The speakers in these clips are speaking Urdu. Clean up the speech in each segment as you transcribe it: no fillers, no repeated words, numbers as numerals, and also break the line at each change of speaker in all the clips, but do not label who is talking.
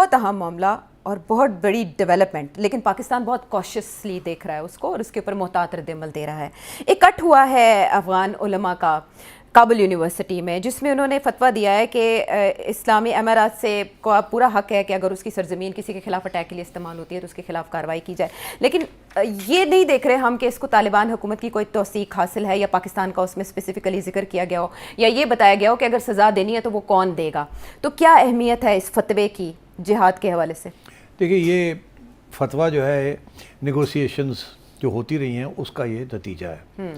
بہت اہم معاملہ اور بہت بڑی ڈیولپمنٹ، لیکن پاکستان بہت کوششلی دیکھ رہا ہے اس کو اور اس کے اوپر محتاط رد عمل دے رہا ہے۔ ایک کٹ ہوا ہے افغان علماء کا کابل یونیورسٹی میں، جس میں انہوں نے فتویٰ دیا ہے کہ اسلامی امارات سے کو پورا حق ہے کہ اگر اس کی سرزمین کسی کے خلاف اٹیک کے لیے استعمال ہوتی ہے تو اس کے خلاف کارروائی کی جائے، لیکن یہ نہیں دیکھ رہے ہم کہ اس کو طالبان حکومت کی کوئی توثیق حاصل ہے یا پاکستان کا اس میں اسپیسیفکلی ذکر کیا گیا ہو یا یہ بتایا گیا ہو کہ اگر سزا دینی ہے تو وہ کون دے گا۔ تو کیا اہمیت ہے اس فتوے کی جہاد کے حوالے سے؟
دیکھیے، یہ فتویٰ جو ہے نیگوسیشنز جو ہوتی رہی ہیں اس کا یہ نتیجہ ہے۔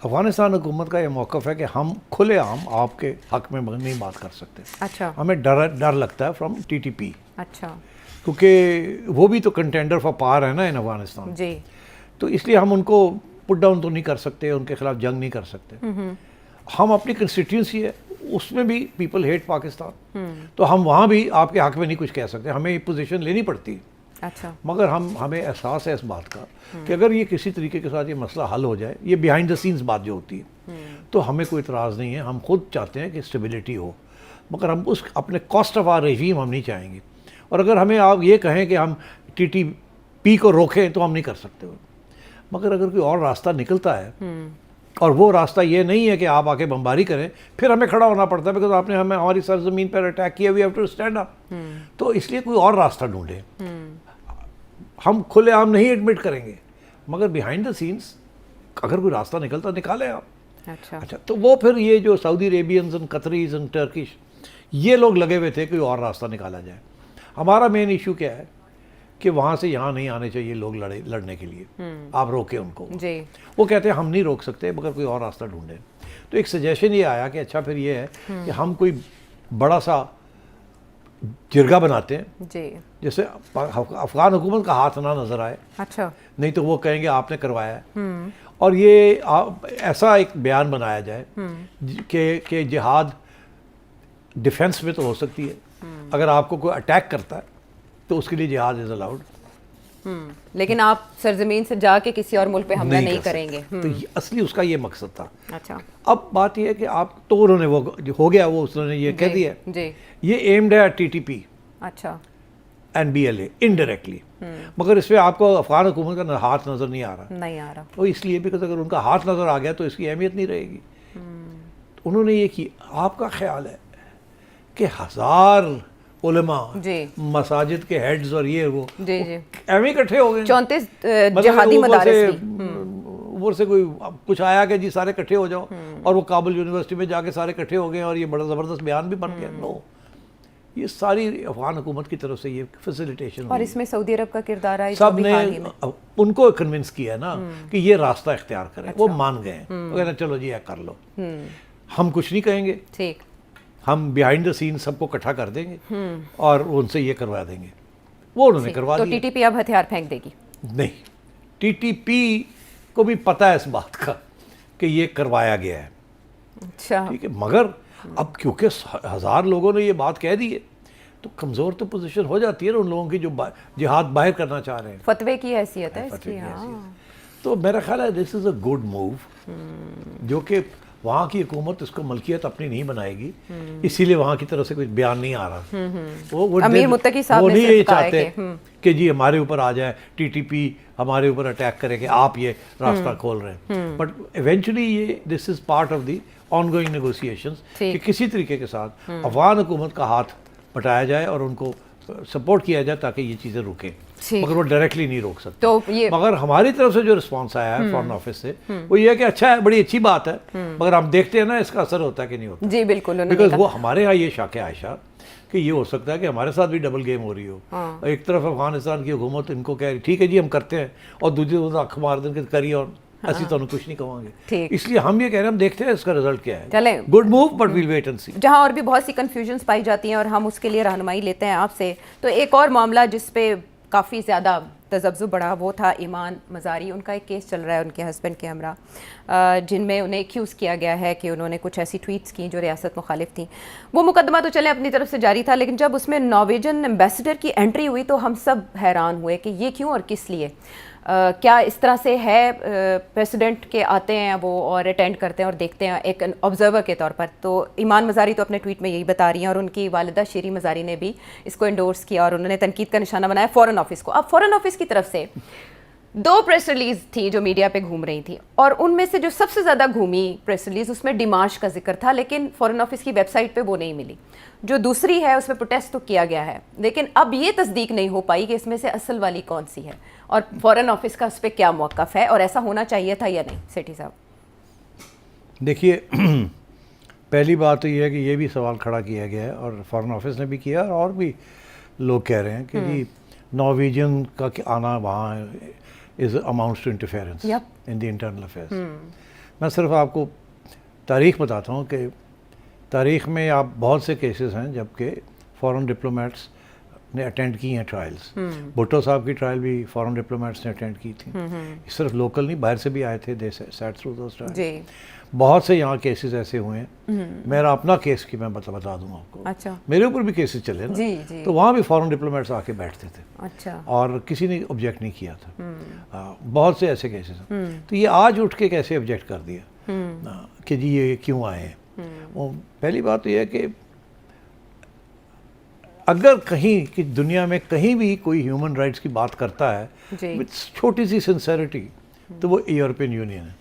افغانستان حکومت کا یہ موقف ہے کہ ہم کھلے عام آپ کے حق میں نہیں بات کر سکتے۔
اچھا،
ہمیں ڈر لگتا ہے فرام ٹی ٹی پی،
اچھا،
کیونکہ وہ بھی تو کنٹینڈر فار پاور ہے نا ان افغانستان،
جی،
تو اس لیے ہم ان کو پٹ ڈاؤن تو نہیں کر سکتے، ان کے خلاف جنگ نہیں کر سکتے۔ ہم اپنی کنسٹیٹیوئنسی ہے اس میں بھی پیپل ہیٹ پاکستان، تو ہم وہاں بھی آپ کے حق میں نہیں کچھ کہہ سکتے، ہمیں یہ پوزیشن لینی پڑتی۔
اچھا،
مگر ہمیں احساس ہے اس بات کا کہ اگر یہ کسی طریقے کے ساتھ یہ مسئلہ حل ہو جائے، یہ بیہائنڈ دا سینز بات جو ہوتی ہے، تو ہمیں کوئی اعتراض نہیں ہے، ہم خود چاہتے ہیں کہ اسٹیبلٹی ہو، مگر ہم اس اپنے کاسٹ آف آر رژیم ہم نہیں چاہیں گے۔ اور اگر ہمیں آپ یہ کہیں کہ ہم ٹی ٹی پی کو روکیں تو ہم نہیں کر سکتے، مگر اگر کوئی اور راستہ نکلتا ہے اور وہ راستہ یہ نہیں ہے کہ آپ آ کے بمباری کریں، پھر ہمیں کھڑا ہونا پڑتا ہے بیکاز آپ نے ہمیں ہماری سرزمین پر اٹیک کیا، we have to stand up. تو اس لیے کوئی اور راستہ ڈھونڈیں، ہم کھلے عام نہیں ایڈمٹ کریں گے، مگر بیہائنڈ دا سینس اگر کوئی راستہ نکلتا نکالیں آپ۔ اچھا، تو وہ پھر یہ جو سعودی عربینز اینڈ قطریز اینڈ ٹرکش یہ لوگ لگے ہوئے تھے کہ اور راستہ نکالا جائے۔ ہمارا مین ایشو کیا ہے کہ وہاں سے یہاں نہیں آنے چاہیے لوگ لڑنے کے لیے، آپ روکیں ان کو۔ وہ کہتے ہیں ہم نہیں روک سکتے مگر کوئی اور راستہ ڈھونڈیں۔ تو ایک سجیشن یہ آیا کہ اچھا پھر یہ ہے کہ ہم کوئی بڑا سا جرگہ بناتے ہیں جیسے افغان حکومت کا ہاتھ نہ نظر آئے،
اچھا،
نہیں تو وہ کہیں گے آپ نے کروایا ہے، اور یہ ایسا ایک بیان بنایا جائے کہ جہاد ڈیفنس میں تو ہو سکتی ہے، اگر آپ کو کوئی اٹیک کرتا ہے تو اس کے لیے جہاد از الاؤڈ،
لیکن آپ سرزمین سے جا کے کسی اور ملک پہ حملہ نہیں کریں گے۔
تو اصلی اس کا یہ مقصد تھا۔
اچھا،
اب بات یہ ہے کہ آپ تو انہوں نے وہ جو ہو گیا وہ انہوں نے یہ کہہ دیا یہ ایمڈ ہے ٹی ٹی پی،
اچھا،
N B L A indirectly, مگر اس پہ آپ کو افغان حکومت کا ہاتھ نظر نہیں آ رہا، وہ اس لیے بیکاز اگر ان کا ہاتھ نظر آ گیا تو اس کی اہمیت نہیں رہے گی۔ انہوں نے یہ کی، آپ کا خیال ہے کہ 1000 علماء مساجد کے ہیڈز اور یہ وہ ایویں اکٹھے ہو گئے،
34 جہادی مدارس
اوپر سے کوئی کچھ آیا کہ جی سارے اکٹھے ہو جاؤ، اور وہ کابل یونیورسٹی میں جا کے سارے اکٹھے ہو گئے اور یہ بڑا زبردست بیان بھی بن گیا؟ نو، یہ ساری افغان حکومت کی طرف سے یہ فیسیلیٹیشن، اور
اس میں سعودی عرب کا کردار ہے،
سب نے ان کو کنونس کیا نا کہ یہ راستہ اختیار کریں، وہ مان گئے ہیں، وہ کہنا چلو جی کر لو، ہم کچھ نہیں کہیں گے، ٹھیک، ہم بیہائنڈ دا سین سب کو اکٹھا کر دیں گے اور ان سے یہ کروا دیں گے۔ وہ انہوں نے کروا دیا۔
تو ٹی ٹی پی اب ہتھیار پھینک دے گی؟
نہیں، ٹی ٹی پی کو بھی پتہ ہے اس بات کا کہ یہ کروایا گیا ہے،
اچھا،
ٹھیک ہے، مگر اب کیونکہ 1000 لوگوں نے یہ بات کہہ دی ہے تو کمزور تو پوزیشن ہو جاتی ہے نا ان لوگوں کی جو جہاد باہر کرنا چاہ رہے ہیں،
فتوے کی حیثیت ہے اس کی۔
تو میرا خیال ہے دس از اے گڈ موو، جو کہ وہاں کی حکومت اس کو ملکیت اپنی نہیں بنائے گی، اسی لیے وہاں کی طرف سے کوئی بیان نہیں آ رہا۔
امیر متقی صاحب نے
یہ چاہتے کہ جی ہمارے اوپر آ جائے ٹی ٹی پی، ہمارے اوپر اٹیک کرے کہ آپ یہ راستہ کھول رہے ہیں، بٹ ایونچولی یہ this is part of the ongoing negotiations کہ کسی طریقے کے ساتھ افغان حکومت کا ہاتھ بٹایا جائے اور ان کو سپورٹ کیا جائے تاکہ یہ چیزیں رکیں، مگر وہ ڈائریکٹلی نہیں روک سکتے۔ مگر ہماری طرف سے جو رسپانس آیا ہے فارن آفس سے وہ یہ ہے کہ اچھا ہے، بڑی اچھی بات ہے، مگر ہم دیکھتے ہیں نا اس کا اثر ہوتا ہے کہ نہیں ہوتا۔
جی بالکل،
بیکاز وہ ہمارے یہاں یہ شک ہے عائشہ کہ یہ ہو سکتا ہے کہ ہمارے ساتھ بھی ڈبل گیم ہو رہی ہو، ایک طرف افغانستان کی حکومت ان کو کہہ رہی ٹھیک ہے جی ہم کرتے ہیں، اور دوسری طرف اکھ مار دیں کہ کریے اور اسی تو کچھ نہیں کہوں گے، اس لیے ہم یہ کہہ رہے ہیں ہم دیکھتے ہیں اس کا رزلٹ کیا ہے۔
چلیں،
good move but well wait and see.
جہاں اور بھی بہت سی کنفیوژنس پائی جاتی ہیں اور ہم اس کے لیے رہنمائی لیتے ہیں آپ سے، تو ایک اور معاملہ جس پہ کافی زیادہ تذبذب بڑھا وہ تھا ایمان مزاری۔ ان کا ایک کیس چل رہا ہے ان کے ہسبینڈ کے ہمراہ، جن میں انہیں ایکیوز کیا گیا ہے کہ انہوں نے کچھ ایسی ٹویٹس کی جو ریاست مخالف تھیں۔ وہ مقدمہ تو چلیں اپنی طرف سے جاری تھا، لیکن جب اس میں نارویجن ایمبیسڈر کی انٹری ہوئی تو ہم سب حیران ہوئے کہ یہ کیوں اور کس لیے۔ کیا اس طرح سے ہے پریسیڈنٹ کے آتے ہیں وہ اور اٹینڈ کرتے ہیں اور دیکھتے ہیں ایک آبزرور کے طور پر؟ تو ایمان مزاری تو اپنے ٹویٹ میں یہی بتا رہی ہیں اور ان کی والدہ شیری مزاری نے بھی اس کو انڈورس کیا اور انہوں نے تنقید کا نشانہ بنایا فورن آفس کو. اب فورن آفس کی طرف سے 2 پریس ریلیز تھی جو میڈیا پہ گھوم رہی تھی اور ان میں سے جو سب سے زیادہ گھومی پریس ریلیز اس میں ڈیمارش کا ذکر تھا, لیکن فورن آفس کی ویب سائٹ پہ وہ نہیں ملی. جو دوسری ہے اس میں پروٹیسٹ تو کیا گیا ہے, لیکن اب یہ تصدیق نہیں ہو پائی کہ اس میں سے اصل والی کون سی ہے اور فورن آفس کا اس پہ کیا موقف ہے اور ایسا ہونا چاہیے تھا یا نہیں. سیٹھی صاحب
دیکھیے, پہلی بات تو یہ ہے کہ یہ بھی سوال کھڑا کیا گیا ہے اور فارن آفس نے بھی کیا اور بھی لوگ کہہ رہے ہیں کہ جی نارویجن کا آنا وہاں is amounts to interference in the internal affairs. میں صرف آپ کو تاریخ بتاتا ہوں کہ تاریخ میں آپ بہت سے کیسز ہیں جب کہ فورن ڈپلومیٹس نے اٹینڈ کی ہیں ٹرائلز. بھٹو صاحب کی ٹرائل بھی فورن ڈپلومیٹس نے اٹینڈ کی تھی. صرف لوکل نہیں, باہر سے بھی آئے تھے, دے سیٹ تھرو دوز ٹرائل. بہت سے یہاں کیسز ایسے ہوئے ہیں. میرا اپنا کیس کی میں بتا دوں آپ کو, میرے اوپر بھی کیسز چلے نا, تو وہاں بھی فورن ڈپلومیٹس آ کے بیٹھتے تھے اور کسی نے آبجیکٹ نہیں کیا تھا. بہت سے ایسے کیسز ہیں. تو یہ آج اٹھ کے کیسے آبجیکٹ کر دیا کہ جی یہ کیوں آئے ہیں. پہلی بات تو یہ ہے کہ اگر کہیں کہ دنیا میں کہیں بھی کوئی ہیومن رائٹس کی بات کرتا ہے چھوٹی سی سنسیریٹی تو وہ یورپین یونین ہے.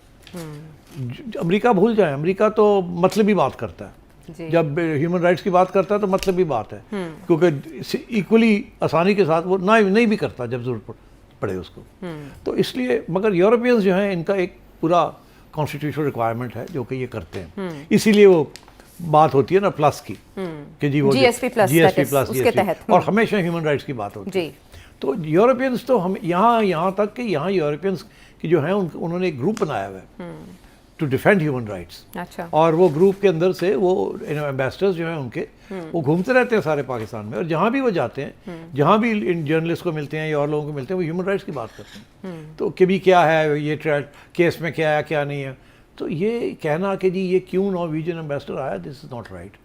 امریکہ بھول جائیں, امریکہ تو مطلبی بات کرتا ہے. جب ہیومن رائٹس کی بات کرتا ہے تو مطلبی بات ہے, کیونکہ ایکولی آسانی کے ساتھ وہ نہیں بھی کرتا جب ضرورت پڑے اس کو. تو اس لیے مگر یورپینز جو ہیں ان کا ایک پورا کانسٹیٹیوشنل ریکوائرمنٹ ہے جو کہ یہ کرتے ہیں. اسی لیے وہ بات ہوتی ہے نا پلس کی کہ جی وہ GSP+ کے تحت, اور ہمیشہ ہیومن رائٹس کی بات ہوتی ہے. تو یورپینز تو ہم یہاں تک کہ یہاں یورپینز کی جو ہیں انہوں نے ایک گروپ بنایا ہوا ہے ٹو ڈیفینڈ ہیومن رائٹس. اور وہ گروپ کے اندر سے وہ ایمبیسڈرز جو ہیں ان کے وہ گھومتے رہتے ہیں سارے پاکستان میں, اور جہاں بھی وہ جاتے ہیں, جہاں بھی ان جرنلسٹ کو ملتے ہیں یا اور لوگوں کو ملتے ہیں, وہ ہیومن رائٹس کی بات کرتے ہیں. تو کبھی کیا ہے یہ کیس میں کیا ہے کیا نہیں ہے. تو یہ کہنا کہ جی یہ کیوں نارویجن ایمبیسڈر آیا, this is not right.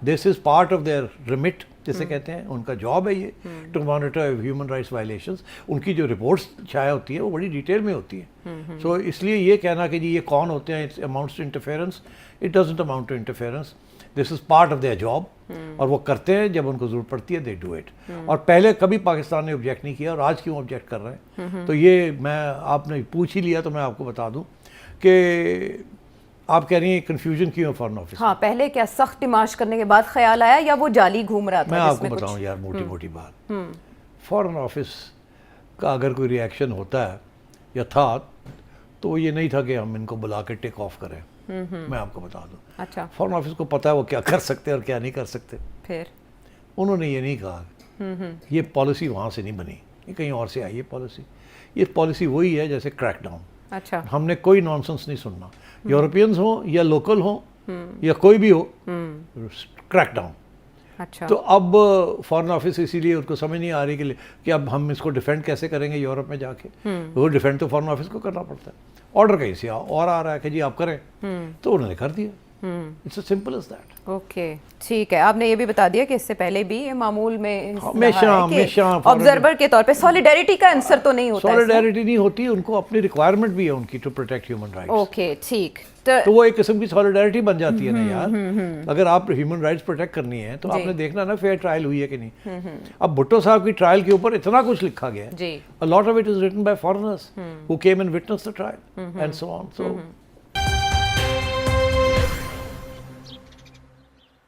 This is part of their remit جسے کہتے ہیں, ان کا جاب ہے یہ to monitor human rights violations. ان کی جو رپورٹس شائع ہوتی ہیں وہ بڑی ڈیٹیل میں ہوتی ہیں. سو اس لیے یہ کہنا کہ جی یہ کون ہوتے ہیں amounts to interference, it doesn't amount to interference. This is part of their job, اور وہ کرتے ہیں جب ان کو ضرورت پڑتی ہے, دے ڈو اٹ. اور پہلے کبھی پاکستان نے آبجیکٹ نہیں کیا, اور آج کیوں آبجیکٹ کر رہے ہیں. تو یہ میں آپ نے پوچھ ہی لیا تو میں آپ کو بتا دوں کہ آپ کہہ رہی ہیں کنفیوژن کیوں ہے فارن آفس.
ہاں, پہلے کیا سخت ڈیمارش کرنے کے بعد خیال آیا یا وہ جعلی گھوم رہا تھا؟
میں آپ کو بتاؤں یار موٹی بات, فارن آفس کا اگر کوئی ریئیکشن ہوتا ہے یا تھا تو وہ یہ نہیں تھا کہ ہم ان کو بلا کے ٹیک آف کریں. میں آپ کو بتا دوں فارن آفس کو پتا ہے وہ کیا کر سکتے اور کیا نہیں کر سکتے. پھر انہوں نے یہ نہیں کہا, یہ پالیسی وہاں سے نہیں بنی, یہ کہیں اور سے آئی ہے پالیسی. یہ پالیسی وہی ہے جیسے کریک ڈاؤن. ہم نے کوئی نانسنس نہیں سننا, یورپینز ہوں یا لوکل ہوں یا کوئی بھی ہو, کریک ڈاؤن. تو اب فارن آفس اسی لیے ان کو سمجھ نہیں آ رہی کہ اب ہم اس کو ڈیفینڈ کیسے کریں گے یورپ میں جا کے. وہ ڈیفینڈ تو فارن آفس کو کرنا پڑتا ہے. آرڈر کہیں سے اور آ رہا ہے کہ جی آپ کریں, تو انہوں نے کر دیا. It's a simple as that.
Okay ٹھیک ہے. آپ نے یہ بھی بتا دیا کہ اس سے پہلے بھی معمول میں ہمیشہ آبزرور کے طور پہ سالیڈیرٹی کا آنسر تو نہیں ہوتا.
سالیڈیرٹی نہیں ہوتی, ان کو اپنی ریکوائرمنٹ بھی ہے ان کی to protect human rights.
Okay ٹھیک.
تو وہ ایک قسم کی سالیڈیرٹی بن جاتی ہے نا یار. اگر آپ ہیومن رائٹس پروٹیکٹ کرنی ہے تو آپ نے دیکھنا نا فیئر ٹرائل ہوئی ہے کہ نہیں. اب بھٹو صاحب کی ٹرائل کے اوپر اتنا کچھ لکھا گیا ہے, a lot of it is written by foreigners who came and witnessed the trial and so on. So